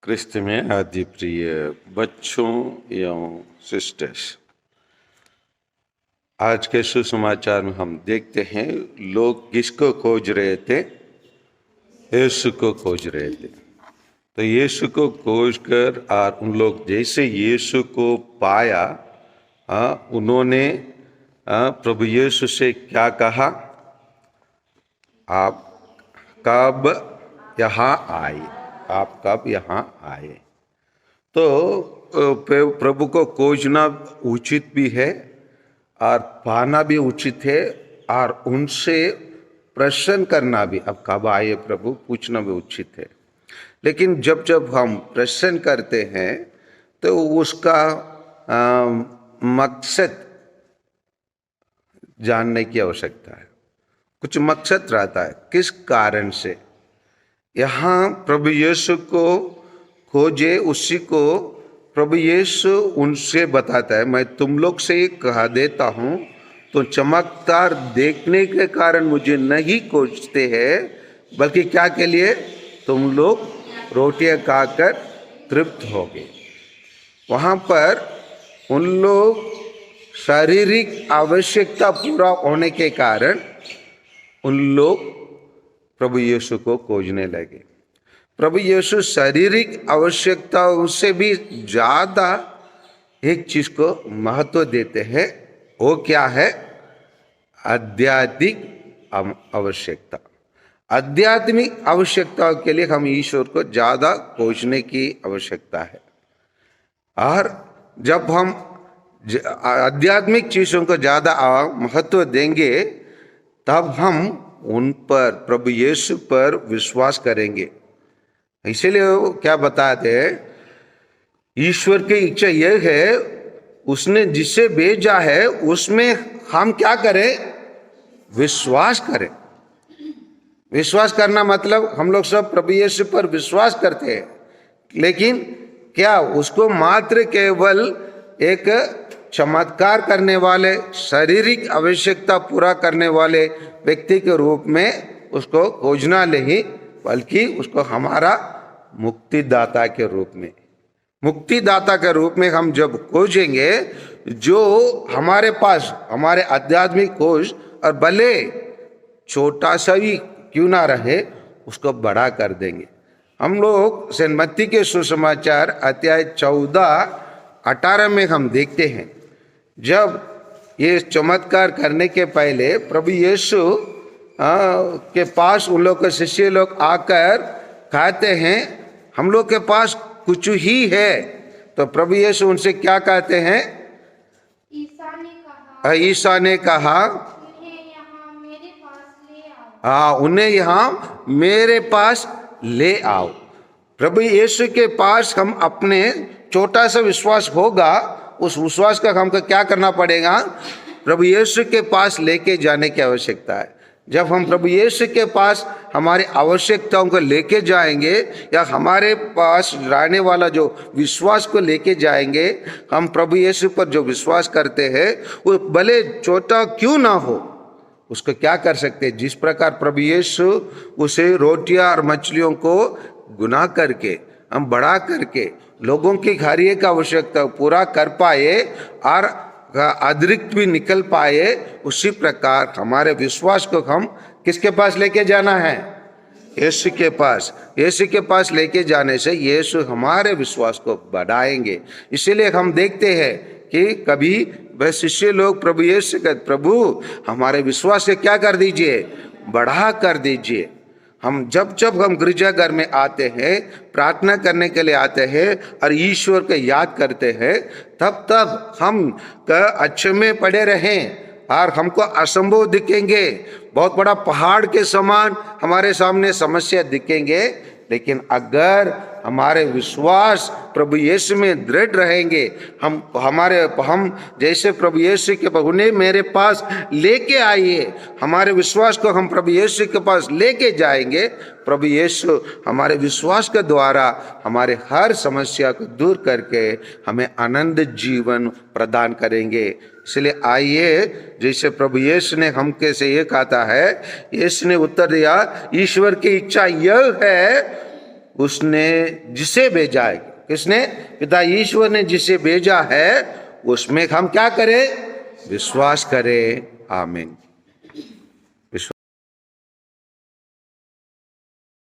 क्रिस्त में आदि प्रिय बच्चों एवं सिस्टर्स, आज के सुसमाचार में हम देखते हैं लोग किसको खोज रहे थे? यीशु को खोज रहे थे। तो यीशु को खोजकर और उन लोग जैसे यीशु को पाया, उन्होंने प्रभु यीशु से क्या कहा? आप कब यहाँ आए? आप कब यहाँ आए? तो प्रभु को खोजना उचित भी है और पाना भी उचित है और उनसे प्रश्न करना भी, अब कब आए प्रभु, पूछना भी उचित है। लेकिन जब जब हम प्रश्न करते हैं तो उसका मकसद जानने की आवश्यकता है। कुछ मकसद रहता है, किस कारण से यहाँ प्रभु यीशु को खोजे, उसी को प्रभु यीशु उनसे बताता है, मैं तुम लोग से कहा देता हूँ तो चमत्कार देखने के कारण मुझे नहीं खोजते हैं, बल्कि क्या के लिए? तुम लोग रोटियां खाकर तृप्त होगे। वहाँ पर उन लोग शारीरिक आवश्यकता पूरा होने के कारण उन लोग प्रभु यीशु को खोजने लगे। प्रभु यीशु शारीरिक आवश्यकताओं से भी ज्यादा एक चीज को महत्व देते हैं। वो क्या है? आध्यात्मिक आवश्यकता। आध्यात्मिक आवश्यकताओं के लिए हम ईश्वर को ज्यादा खोजने की आवश्यकता है। और जब हम आध्यात्मिक चीजों को ज्यादा महत्व देंगे तब हम उन पर, प्रभु यीशु पर विश्वास करेंगे। इसीलिए वो क्या बताते हैं? ईश्वर की इच्छा यह है, उसने जिसे भेजा है उसमें हम क्या करें? विश्वास करें। विश्वास करना मतलब हम लोग सब प्रभु यीशु पर विश्वास करते हैं, लेकिन क्या उसको मात्र केवल एक चमत्कार करने वाले, शारीरिक आवश्यकता पूरा करने वाले व्यक्ति के रूप में उसको खोजना नहीं, बल्कि उसको हमारा मुक्तिदाता के रूप में, मुक्तिदाता के रूप में हम जब खोजेंगे, जो हमारे पास हमारे आध्यात्मिक खोज और भले छोटा सा ही क्यों ना रहे, उसको बड़ा कर देंगे। हम लोग सेंट मत्ती के सुसमाचार अध्याय 14-18 में हम देखते हैं, जब ये चमत्कार करने के पहले प्रभु यीशु के पास उन लोग के शिष्य लोग आकर कहते हैं, हम लोग के पास कुछ ही है। तो प्रभु यीशु उनसे क्या कहते हैं? ईसा ने कहा उन्हें यहाँ मेरे पास ले आओ। प्रभु यीशु के पास हम अपने छोटा सा विश्वास होगा, उस विश्वास का हमको क्या करना पड़ेगा? प्रभु यीशु के पास लेके जाने की आवश्यकता है। जब हम प्रभु यीशु के पास हमारी आवश्यकताओं को लेके जाएंगे, या हमारे पास रहने वाला जो विश्वास को लेके जाएंगे, हम प्रभु यीशु पर जो विश्वास करते हैं वो भले छोटा क्यों ना हो, उसको क्या कर सकते हैं? जिस प्रकार प्रभु यीशु उसे रोटियां और मछलियों को गुना करके, हम बड़ा करके लोगों की कार्य का आवश्यकता पूरा कर पाए और अतिरिक्त भी निकल पाए, उसी प्रकार हमारे विश्वास को हम किसके पास लेके जाना है? यीशु के पास। यीशु के पास लेके जाने से यीशु हमारे विश्वास को बढ़ाएंगे। इसीलिए हम देखते हैं कि कभी वह शिष्य लोग प्रभु यीशु कहते, प्रभु हमारे विश्वास से क्या कर दीजिए? बढ़ा कर दीजिए। हम जब जब हम गिरजाघर में आते हैं, प्रार्थना करने के लिए आते हैं और ईश्वर को याद करते हैं, तब तब हम अच्छे में पड़े रहें और हमको असंभव दिखेंगे, बहुत बड़ा पहाड़ के समान हमारे सामने समस्या दिखेंगे, लेकिन अगर हमारे विश्वास प्रभु यीशु में दृढ़ रहेंगे, हम जैसे प्रभु यीशु के उन्हें मेरे पास लेके आइए, हमारे विश्वास को हम प्रभु यीशु के पास लेके जाएंगे, प्रभु यीशु हमारे विश्वास के द्वारा हमारे हर समस्या को दूर करके हमें आनंद जीवन प्रदान करेंगे। इसलिए आइए, जैसे प्रभु यीशु ने हमके से ये कहा है, यीशु ने उत्तर दिया, ईश्वर की इच्छा यह है उसने जिसे भेजा है, किसने? पिता ईश्वर ने जिसे भेजा है, उसमें हम क्या करें? विश्वास करें। आमीन।